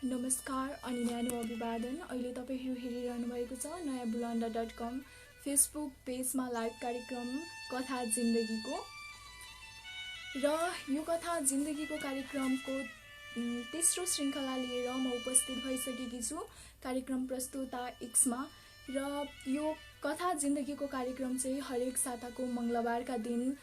नमस्कार अनि न्यानो अभिवादन। अहिले तपाईहरु हेरिरहनु भएको छ नयाँ बुलन्दा.com फेसबुक पेजमा लाइभ कार्यक्रम कथा जिन्दगीको। र यो कथा जिन्दगीको कार्यक्रमको तेस्रो श्रृङ्खला लिएर म उपस्थित भइसकेकी छु कार्यक्रम प्रस्तुता एक्समा। र यो कथा जिन्दगीको कार्यक्रम चाहिँ हरेक साताको मंगलबारका दिन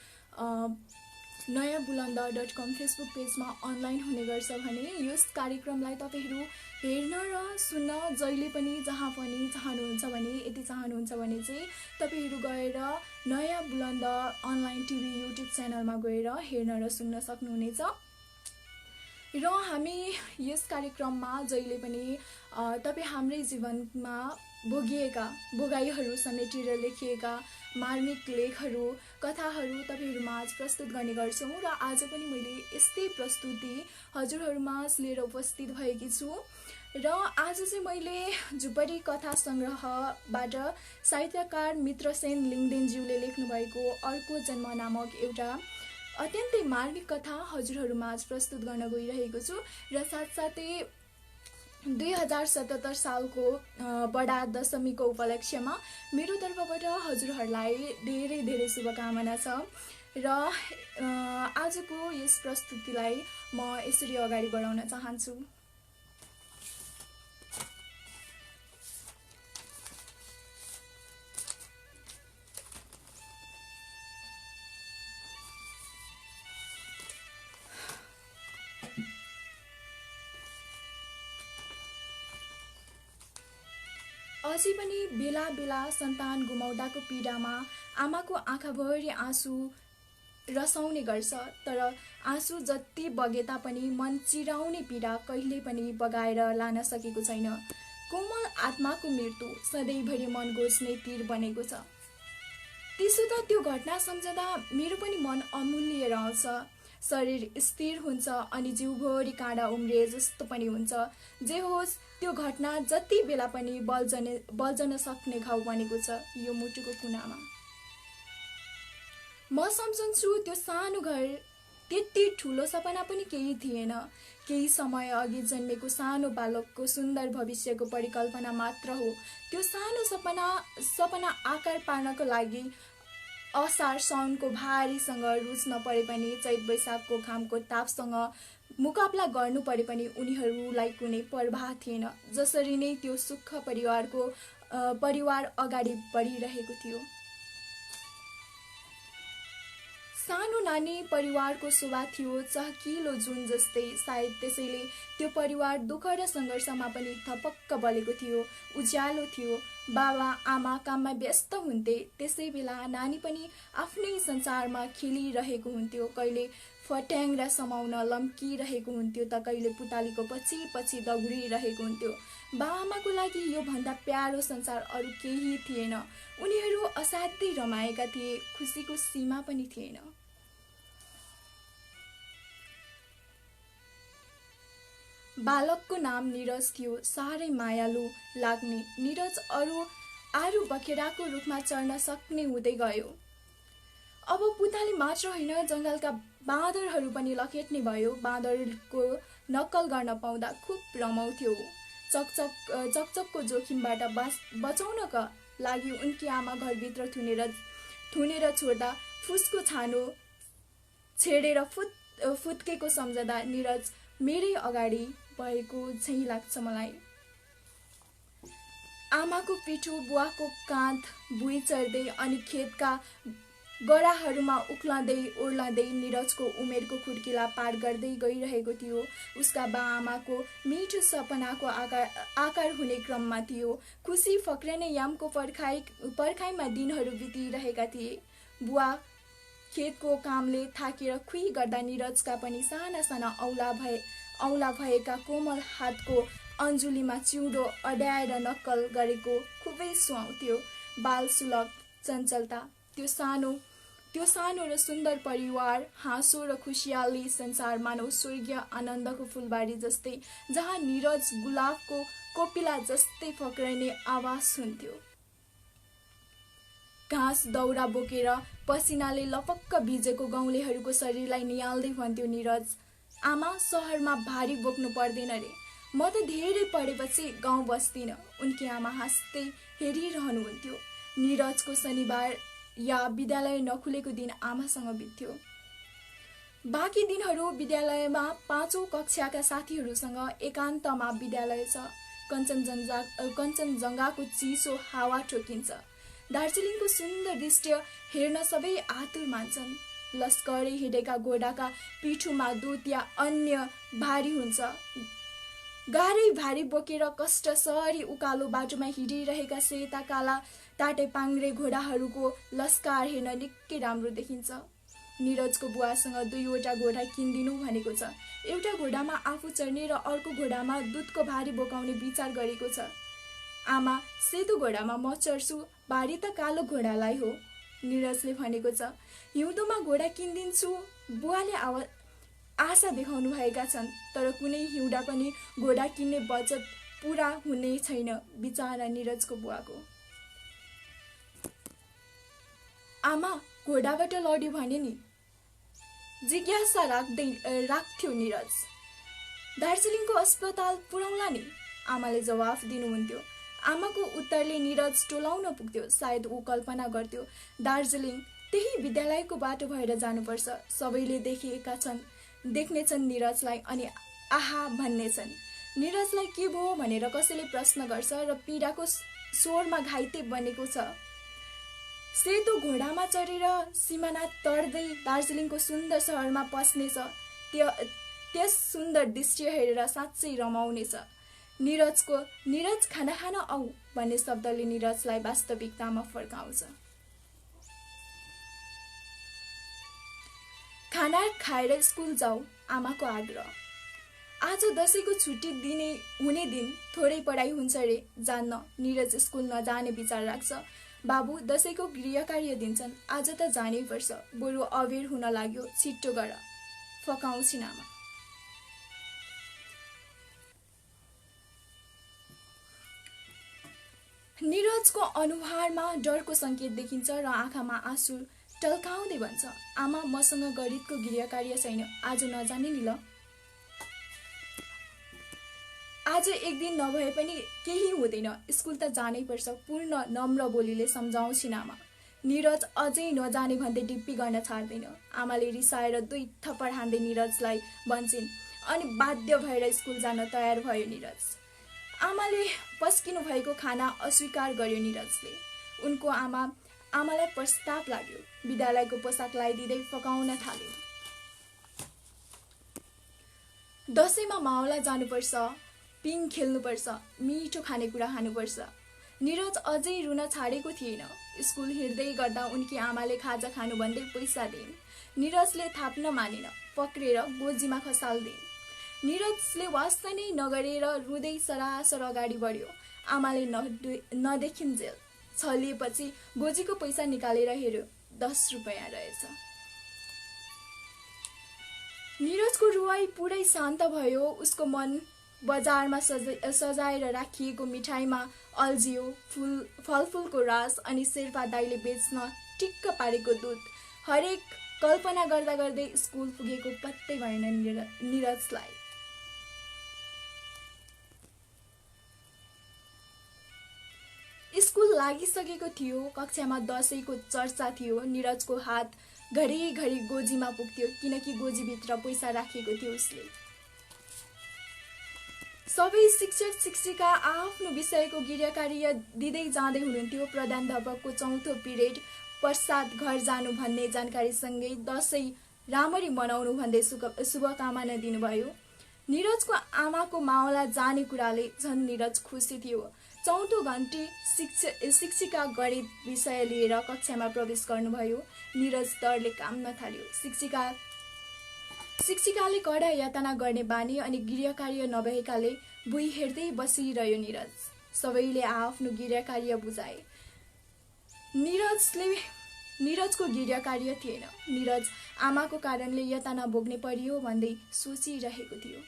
नयाँ बुलन्दा.com फेसबुक पेजमा अनलाइन हुने गर्छ भने यस कार्यक्रमलाई तपाईहरु हेर्न र सुन्न जहिले पनि जहाँ पनि चाहनुहुन्छ भने यदि चाहनुहुन्छ भने चाहिँ तपाईहरु गएर नयाँ बुलन्दा अनलाइन टिभी युट्युब च्यानलमा गएर हेर्न र सुन्न सक्नुहुनेछ। र हामी यस कार्यक्रममा जहिले पनि तपाई हाम्रै जीवनमा भोगिएका भोगाईहरू समेटेर लेखिएका मार्मिक लेखहरू कथाहरू तपाईहरुमाझ प्रस्तुत गर्ने गर्छौं। र आज पनि मैले यस्तै प्रस्तुति हजुरहरुमाझ लिएर उपस्थित भएकी छु। र आज चाहिँ मैले झुपडी कथा संग्रहबाट साहित्यकार मित्रसेन लिङदेनज्यूले लेख्नु भएको अर्को जन्म नामक एउटा अत्यन्तै मार्मिक कथा हजुरहरुमाझ प्रस्तुत गर्न गइरहेको छु। र साथसाथै 2077 सालको बडा दशमीको उपलक्ष्यमा मेरो तर्फबाट हजुरहरुलाई धेरै धेरै शुभकामना छ। र आजको यस प्रस्तुतिलाई म यसरी अगाडि बढाउन चाहन्छु। अझै पनि बेला बेला सन्तान गुमाउँदाको पीडामा आमाको आँखाभरि आँसु रसाउने गर्छ। तर आँसु जति बगे तापनि मन चिराउने पीडा कहिले पनि बगाएर लान सकेको छैन। कोमल आत्माको मृत्यु सधैँभरि मन गोज्ने तीर बनेको छ। त्यसो त त्यो घटना सम्झदा मेरो पनि मन अमूल्य रहन्छ। शरीर स्थिर हुन्छ अनि जिउभरि काँडा उम्रिए जस्तो पनि हुन्छ। जे होस् त्यो घटना जति बेला पनि बल्झन सक्ने घाउ बनेको छ यो मुटुको कुनामा। म सम्झन्छु त्यो सानो घर त्यति ठुलो सपना पनि केही थिएन। केही समय अघि जन्मेको सानो बालकको सुन्दर भविष्यको परिकल्पना मात्र हो। त्यो सानो सपना आकार पार्नको लागि असार साउनको भारीसँग रुच्न परे पनि चैत वैशाखको घामको तापसँग मुकाबला गर्नु परे पनि उनीहरूलाई कुनै परवाह थिएन। जसरी नै त्यो सुख परिवार अगाडि बढिरहेको थियो। सानो नानी परिवारको शोभा थियो चहकिलो जुन जस्तै। सायद त्यसैले त्यो परिवार दुःख र सङ्घर्षमा पनि थपक्क बलेको थियो। उज्यालो थियो। बाबा आमा काममा व्यस्त हुन्थे। त्यसै बेला नानी पनि आफ्नै संसारमा खेलिरहेको हुन्थ्यो। कहिले फट्याङ्ग्रा समाउन लम्किरहेको हुन्थ्यो त कहिले पुतालीको पछि पछि दौडिरहेको हुन्थ्यो। बाआमाको लागि यो भन्दा प्यारो संसार अरू केही थिएन। उनीहरू असाध्यै रमाएका थिए। खुसीको सीमा पनि थिएन। बालकको नाम निरज थियो। साह्रै मायालु लाग्ने निरज आरु बखेडाको रुखमा चढ्न सक्ने हुँदै गयो। अब पुताली मात्र होइन जंगलका बाँदरहरू पनि लखेट्ने भयो। बाँदरको नक्कल गर्न पाउँदा खुब रमाउँथ्यो। चकचकको जोखिमबाट बचाउनका लागि उनकी आमा घरभित्र थुनेर छोड्दा फुसको छानो छेडेर फुत्केको सम्झदा निरज मेरै अगाडि भएको झैं लाग्छ मलाई। आमाको पिठो बुवाको काँध भुइँ चढ्दै अनि खेतका गराहरूमा उक्लँदै ओर्लँदै निरजको उमेरको खुड्किला पार गर्दै गइरहेको थियो। उसका बाआमाको मिठो सपनाको आकार हुने क्रममा थियो। खुसी फक्रने यामको पर्खाइमा दिनहरू बितिरहेका थिए। बुवा खेतको कामले थाकेर खुइ गर्दा निरजका पनि साना साना औला भएका कोमल हातको अञ्जुलीमा चिउँडो अड्याएर नक्कल गरेको खुबै सुहाउँथ्यो। बाल सुलभ चञ्चलता त्यो सानो र सुन्दर परिवार हाँसो र खुसियाली संसार मानव स्वर्गीय आनन्दको फुलबारी जस्तै जहाँ निरज गुलाबको कोपिला जस्तै फक्रने आवाज सुन्थ्यो। घाँस दौरा बोकेर पसिनाले लपक्क भिजेको गाउँलेहरूको शरीरलाई नियाल्दै भन्थ्यो निरज, आमा सहरमा भारी बोक्नु पर्दैन रे, म त धेरै पढेपछि गाउँ बस्दिनँ। उनकी आमा हाँस्दै हेरिरहनुहुन्थ्यो। निरजको शनिबार या विद्यालय नखुलेको दिन आमासँग बित्थ्यो। बाँकी दिनहरू विद्यालयमा 5औं कक्षाका साथीहरूसँग एकान्तमा विद्यालय छ। कञ्चनजङ्घाको चिसो हावा ठोकिन्छ। दार्जिलिङको सुन्दर दृश्य हेर्न सबै आतुर मान्छन्। लस्करै हिँडेका घोडाका पिठोमा दुध या अन्य भारी हुन्छ। गाह्रै भारी बोकेर कष्टसरी उकालो बाटोमा हिँडिरहेका सेता काला टाटे पाङ्ग्रे घोडाहरूको लस्कार हेर्न निकै राम्रो देखिन्छ। निरजको बुवासँग 2वटा घोडा किनिदिनु भनेको छ। एउटा घोडामा आफू चढ्ने र अर्को घोडामा दुधको भारी बोकाउने विचार गरेको छ। आमा, सेतो घोडामा म चढ्छु, भारी त कालो घोडालाई हो, निरजले भनेको छ। हिउँदोमा घोडा किनिदिन्छु बुवाले आशा देखाउनु भएका छन्। तर कुनै हिउँदा पनि घोडा किन्ने बचत पुरा हुने छैन बिचारा निरजको बुवाको। आमा, घोडाबाट लड्यो भने नि, जिज्ञासा राख्थ्यो निरज। दार्जिलिङको अस्पताल पुर्याउला नि, आमाले जवाफ दिनुहुन्थ्यो। आमाको उत्तरले निरज टोलाउन पुग्थ्यो। सायद ऊ कल्पना गर्थ्यो दार्जिलिङ त्यही विद्यालयको बाटो भएर जानुपर्छ। सबैले देख्नेछन् निरजलाई अनि आहा भन्नेछन्। निरजलाई के भयो भनेर कसैले प्रश्न गर्छ र पीडाको स्वरमा घाइते बनेको छ। सेतो घोडामा चढेर सिमाना तर्दै दार्जिलिङको सुन्दर सहरमा पस्नेछ। त्यस सुन्दर दृश्य हेरेर साँच्चै रमाउनेछ। निरज खाना खान आऊ भन्ने शब्दले निरजलाई वास्तविकतामा फर्काउँछ। खाना खाएर स्कुल जाऊ, आमाको आग्रह। आज दशैंको छुट्टी हुने दिन, थोरै पढाइ हुन्छ रे, जान्न। निरज स्कुल नजाने विचार राख्छ। बाबु, दशैंको गृहकार्य दिन्छन्, आज त जानै पर्छ। बरु अबेर हुन लाग्यो, छिट्टो गर, फकाउँछिन् आमा। निरजको अनुहारमा डरको संकेत देखिन्छ र आँखामा आँसु टल्काउँदै भन्छ, आमा, मसँग गणितको गृहकार्य छैन, आज नजाने नि ल। आज एक दिन नभए पनि केही हुँदैन, स्कुल त जानै पर्छ, पूर्ण नम्र बोलीले सम्झाउँछिन् आमा। निरज अझै नजाने भन्दै डिप्पी गर्न छाड्दैन। आमाले रिसाएर 2 थप्पड हान्दै निरजलाई भन्छिन् अनि बाध्य भएर स्कुल जान तयार भयो निरज। आमाले पस्किनु भएको खाना अस्वीकार गर्यो निरजले। उनको आमालाई प्रस्ताव लाग्यो। विद्यालयको पोसाक लगाइदिँदै फकाउन थाल्यो। दशैंमा मावला जानुपर्छ, पिङ खेल्नुपर्छ, मिठो खानेकुरा खानुपर्छ। निरज अझै रुन छाडेको थिएन। स्कुल हिँड्दै गर्दा उनकी आमाले खाजा खानु भन्दै पैसा दिइन्। निरजले थाप्न मानेन, पक्रेर गोजीमा खसाल्दिन्। निरजले वास्ता नै नगरेर रुँदै सरासर अगाडि बढ्यो। आमाले नदेखिन्जेल छलिएपछि गोजीको पैसा निकालेर हेर्यो, 10 रुपैयाँ रहेछ। निरजको रुवाई पुरै शान्त भयो। उसको मन बजारमा सजाएर राखिएको मिठाईमा अल्झियो। फलफुलको रस अनि शेर्पा दाइले बेच्न टिक्क पारेको दुध, हरेक कल्पना गर्दा गर्दै स्कुल पुगेको पत्तै भएन निरजलाई। स्कुल लागिसकेको थियो। कक्षामा दशैंको चर्चा थियो। निरजको हात घरिघरि गोजीमा पुग्थ्यो, किनकि गोजीभित्र पैसा राखेको थियो उसले। सबै शिक्षक शिक्षिका आफ्नो विषयको गृहकार्य दिँदै जाँदै हुनुहुन्थ्यो। प्रधानाध्यापकको 4थो पिरियड पश्चात घर जानु भन्ने जानकारीसँगै दशैं राम्ररी मनाउनु भन्दै शुभकामना दिनुभयो। निरजको आमाको मावला जाने कुराले झन् निरज खुसी थियो। 4औं घण्टी शिक्षिका गणित विषय लिएर कक्षामा प्रवेश गर्नुभयो। निरज डरले काम्न थाल्यो। शिक्षिकाले कडा यातना गर्ने बानी अनि गृहकार्य नभएकाले भुइँ हेर्दै बसिरह्यो निरज। सबैले आफ्नो गृहकार्य बुझाए। निरजको गृहकार्य थिएन। निरज आमाको कारणले यातना भोग्ने परियो भन्दै सोचिरहेको थियो।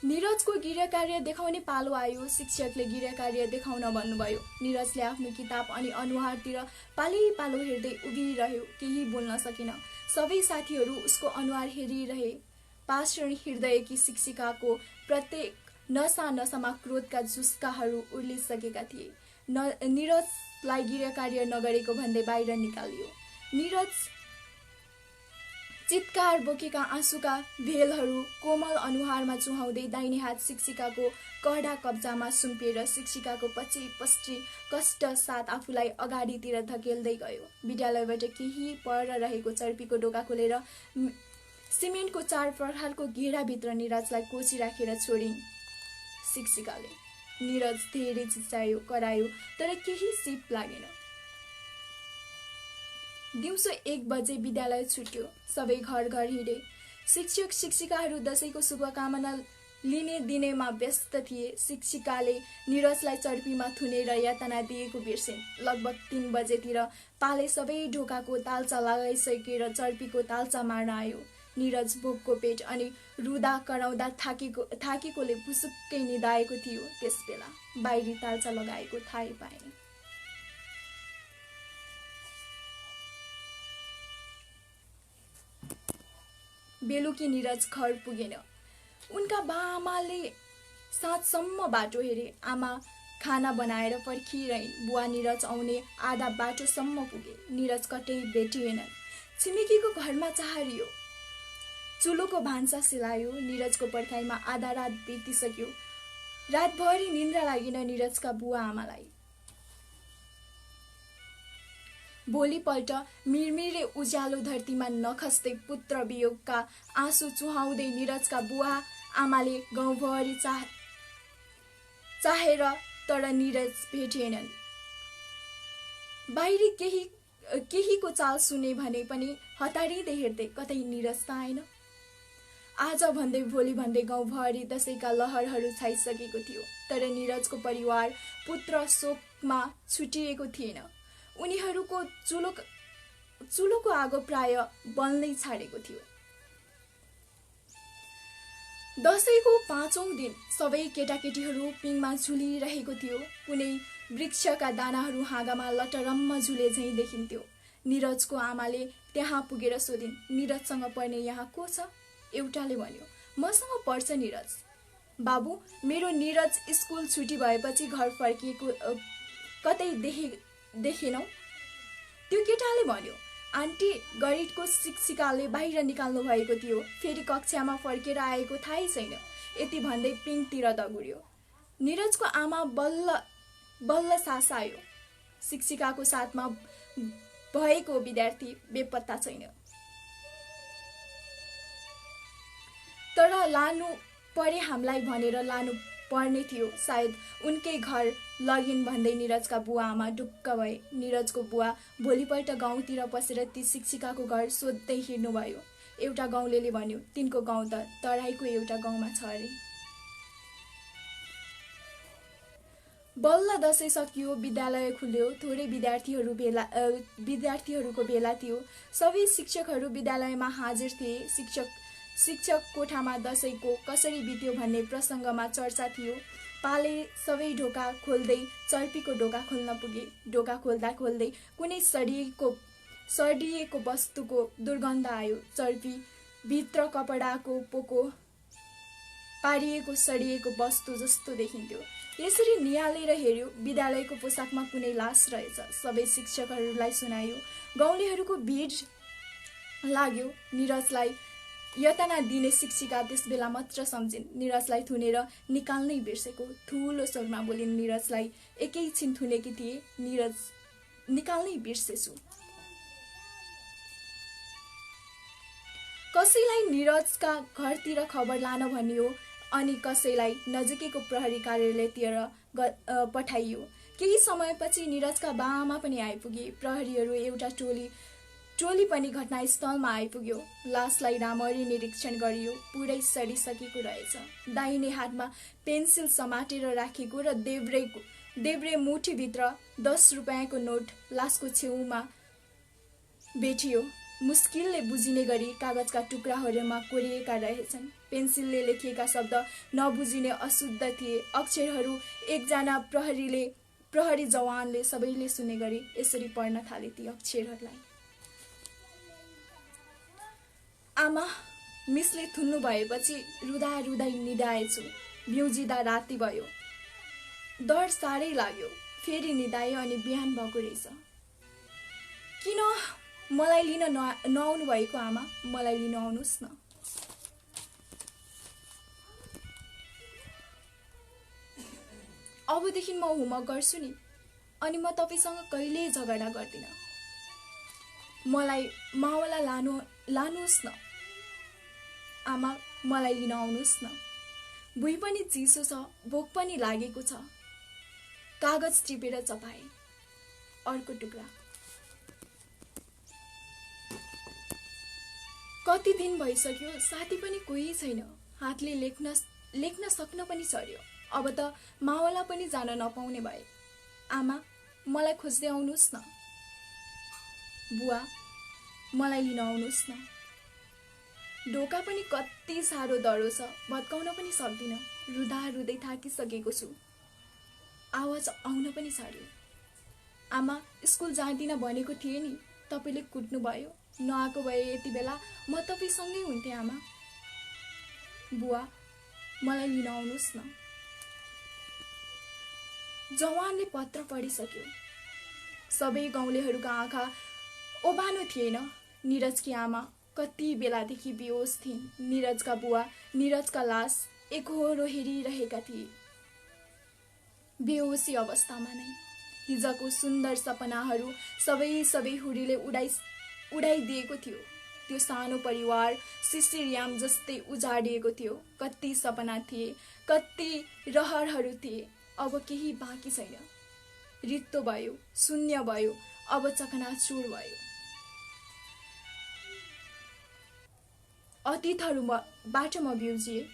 निरजको गृहकार्य देखाउने पालो आयो। शिक्षकले गृहकार्य देखाउन भन्नुभयो। निरजले आफ्नो किताब अनि अनुहारतिर पालो हेर्दै उभिरह्यो। केही बोल्न सकेन। सबै साथीहरू उसको अनुहार हेरिरहे। पाषाण हृदयकी शिक्षिकाको प्रत्येक नसामा क्रोधका जुस्काहरू उर्लिसकेका थिए। निरजलाई गृह कार्य नगरेको भन्दै बाहिर निकालियो। निरज चित्कार बोकेका आँसुका भेलहरू कोमल अनुहारमा चुहाउँदै दाहिने हात शिक्षिकाको कडा कब्जामा सुम्पिएर शिक्षिकाको पछि कष्ट साथ आफूलाई अगाडितिर धकेल्दै गयो। विद्यालयबाट केही पर रहेको चर्पीको ढोका खोलेर सिमेन्टको 4 प्रहारको घेराभित्र निरजलाई कोची राखेर छोडिन् शिक्षिकाले। निरज धेरै चिच्चायो, करायो, तर केही सिप लागेन। दिउँसो 1 बजे विद्यालय छुट्यो। सबै घर हिँडे। शिक्षक शिक्षिकाहरू दशैंको शुभकामना लिने दिनेमा व्यस्त थिए। शिक्षिकाले निरजलाई चर्पीमा थुनेर यातना दिएको बिर्सिन्। लगभग 3 बजेतिर पाले सबै ढोकाको ताल्चा लगाइसकेर चर्पीको ताल्चा मार्न आयो। निरज भोकको पेट अनि रुदा कराउँदा थाकेकोले पुसुक्कै निदाएको थियो। त्यसबेला बाहिरी ताल्चा लगाएको थाहै पाएन। बेलुकी निरज घर पुगेन। उनका बाआमाले साँझसम्म बाटो हेरे। आमा खाना बनाएर फर्किरहन्। बुवा निरज आउने आधा बाटोसम्म पुगे। निरज कतै भेटिएनन्। छिमेकीको घरमा चाहरियो। चुलोको भान्सा सिलायो। निरजको पर्खाइमा आधा रात बितिसक्यो। रातभरि निन्द्रा लागेन निरजका बुवा आमालाई। भोलिपल्ट मिरमिरे उज्यालो धरतीमा नखस्दै पुत्र वियोगका आँसु चुहाउँदै निरजका बुवा आमाले गाउँभरि चाहेर तर निरज भेटिएनन्। बाहिरी केहीको चाल सुने भने पनि हतारिँदै हेर्दै कतै निरज त आएन। आज भन्दै भोलि भन्दै गाउँभरि दशैंका लहरहरू छाइसकेको थियो। तर निरजको परिवार पुत्र शोकमा छुटिएको थिएन। उनीहरूको चुलोको आगो प्राय बल्नै छाडेको थियो। दशैंको 5औं दिन सबै केटाकेटीहरू पिङमा झुलिरहेको थियो। कुनै वृक्षका दानाहरू हाँगामा लटरम्म झुले झैँ देखिन्थ्यो। निरजको आमाले त्यहाँ पुगेर सोधिन्, निरजसँग पढ्ने यहाँ को छ? एउटाले भन्यो, मसँग पढ्छ निरज। बाबु, मेरो निरज स्कुल छुट्टी भएपछि घर फर्किएको कतै देखेनौ? त्यो केटाले भन्यो, आन्टी, गणितको शिक्षिकाले बाहिर निकाल्नु भएको थियो। फेरि कक्षामा फर्केर आएको थाहै छैन। यति भन्दै पिङतिर दगुर्यो। निरजको आमा बल्ल सास आयो। शिक्षिकाको साथमा भएको विद्यार्थी बेपत्ता छैन। तर लानु परे हामीलाई भनेर लानु पर्ने थियो। सायद उनकै घर लगिन् भन्दै निरजका बुवा आमा ढुक्क भए। निरजको बुवा भोलिपल्ट गाउँतिर पसेर ती शिक्षिकाको घर सोध्दै हिँड्नुभयो। एउटा गाउँलेले भन्यो, तिनको गाउँ त तराईको एउटा गाउँमा छ अरे। बल्ल दशैं सकियो। विद्यालय खुल्यो। थोरै विद्यार्थीहरूको भेला थियो। सबै शिक्षकहरू विद्यालयमा हाजिर थिए। शिक्षक कोठामा दशैंको कसरी बित्यो भन्ने प्रसङ्गमा चर्चा थियो। पाले सबै ढोका खोल्दै चर्पीको ढोका खोल्न पुगे। ढोका खोल्दा खोल्दै कुनै सडिएको वस्तुको दुर्गन्ध आयो। चर्पी भित्र कपडाको पोको पारिएको सडिएको वस्तु जस्तो देखिन्थ्यो। यसरी निहालेर हेर्यो। विद्यालयको पोसाकमा कुनै लास रहेछ। सबै शिक्षकहरूलाई सुनायो। गाउँलेहरूको भिड लाग्यो। निरजलाई यातना दिने शिक्षिका त्यसबेला मात्र सम्झिन्। निरजलाई थुनेर निकाल्नै बिर्सेको। ठुलो स्वरमा बोलिन्, निरजलाई एकैछिन थुनेकी थिए, निरज निकाल्नै बिर्सेछु। कसैलाई निरजका घरतिर खबर लान भनियो अनि कसैलाई नजिकैको प्रहरी कार्यालयतिर पठाइयो। केही समयपछि निरजका बाआमा पनि आइपुगे। प्रहरीहरू एउटा टोली पनि घटनास्थलमा आइपुग्यो। लासलाई राम्ररी निरीक्षण गरियो। पुरै सडिसकेको रहेछ। दाहिने हातमा पेन्सिल समातेर राखेको र देब्रे मुठीभित्र 10 रुपियाँको नोट लासको छेउमा भेटियो। मुस्किलले बुझिने गरी कागजका टुक्राहरूमा कोरिएका रहेछन्। पेन्सिलले लेखिएका शब्द नबुझिने अशुद्ध थिए। अक्षरहरू एकजना प्रहरी जवानले सबैले सुने गरी यसरी पढ्न थाले ती अक्षरहरूलाई। आमा, मिसले थुन्नु भएपछि रुँदा रुँदै निदाएछु। बिउजिँदा राति भयो। डर साह्रै लाग्यो। फेरि निदाएँ अनि बिहान भएको रहेछ। किन मलाई लिन नआउनु भएको आमा? मलाई लिन आउनुहोस् न। अबदेखि म होमवर्क गर्छु नि, अनि म तपाईसँग कहिल्यै झगडा गर्दिनँ। मलाई मावला लानुहोस् न। आमा, मलाई लिन आउनुहोस् न। भुइँ पनि चिसो छ, भोक पनि लागेको छ। कागज टिपेर चपाएँ। अर्को टुक्रा। कति दिन भइसक्यो, साथी पनि कोही छैन। हातले लेख्न सक्न पनि सर्यो। अब त मावला पनि जान नपाउने भए। आमा, मलाई खोज्दै आउनुहोस् न। बुवा, मलाई लिन आउनुहोस् न। ढोका पनि कति साह्रो डह्रो छ, भत्काउन पनि सक्दिनँ। रुँदा रुँदै थाकिसकेको छु। आवाज आउन पनि छाड्यो। आमा, स्कुल जाँदिन भनेको थिएँ नि, तपाईँले कुट्नु भयो। नआएको भए यति बेला म तपाईँसँगै हुन्थेँ आमा। बुवा, मलाई लिन आउनुहोस् न। जवानले पत्र पढिसक्यो। सबै गाउँलेहरूका आँखा ओभानो थिएन। निरजकी आमा कति बेलादेखि बेहोस थिइन्। निरजका बुवा निरजका लास एकहोरो हेरिरहेका थिए। बेहोसी अवस्थामा नै हिजोको सुन्दर सपनाहरू सबै हुरीले उडाइदिएको थियो। त्यो सानो परिवार सिसिरियाम जस्तै उजाडिएको थियो। कति सपना थिए, कति रहरहरू थिए। अब केही बाँकी छैन। रित्तो भयो, शून्य भयो, अब चकनाचुर भयो। अतीतहरूबाट म बिउजिए।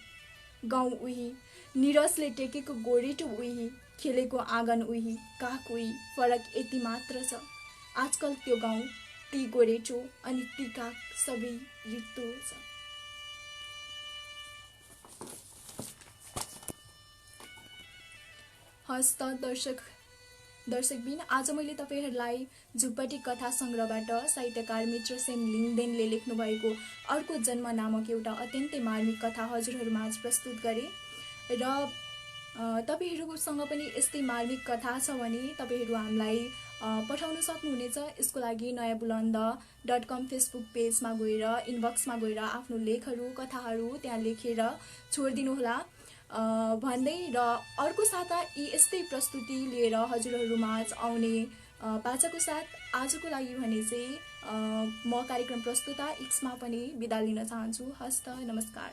गाउँ उही, निरजले टेकेको गोरेटो उही, खेलेको आँगन उही, काख उही। फरक यति मात्र छ, आजकल त्यो गाउँ, ती गोरेटो अनि ती काख सबै रित्तो छ। हस्त दर्शकबिन, आज मैले तपाईहरूलाई झुपडी कथा सङ्ग्रहबाट साहित्यकार मित्रसेन लिङदेनले लेख्नु भएको अर्को जन्म नामक एउटा अत्यन्तै मार्मिक कथा हजुरहरूमाझ प्रस्तुत गरेँ। र तपाईहरूसँग पनि यस्तै मार्मिक कथा छ भने तपाईहरू हामीलाई पठाउन सक्नुहुनेछ। यसको लागि नयाँबुलन्द.com फेसबुक पेजमा गएर इनबक्समा गएर आफ्नो लेखहरू, कथाहरू त्यहाँ लेखेर छोडिदिनुहोला भन्दै, र अर्को साता यस्तै प्रस्तुति लिएर हजुरहरूमाझ आउने पाचाको साथ आजको लागि भने चाहिँ म कार्यक्रम प्रस्तुता इक्समा पनि बिदा लिन चाहन्छु। हस्त, नमस्कार।